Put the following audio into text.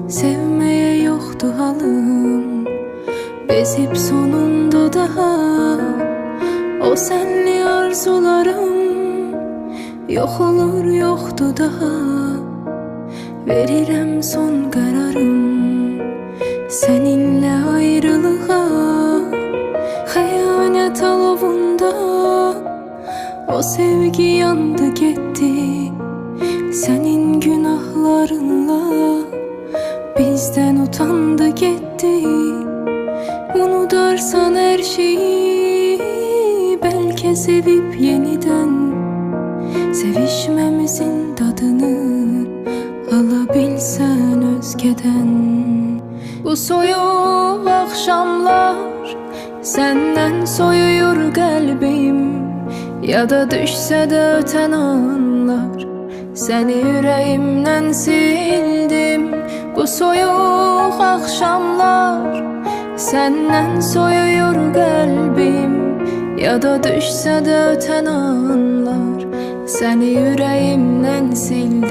Sevmeye yoktu halım, bezip sonunda daha o senli arzularım yok olur yoktu daha. Verirəm son kararım seninle ayrılığa. Xəyanət alovunda o sevgi yandı gitti. Senin günahlarınla bizden utandı gitti. Unutarsan her şeyi, belki sevip yeniden sevişmemizin tadını alabilsen özgeden. Bu soyuq akşamlar senden soyuyor kalbim, ya da düşse de öten anlar seni yüreğimden sildim. Bu soyuq akşamlar senden soyuyor kalbim, ya da düşse de öten anlar seni yüreğimden sildim.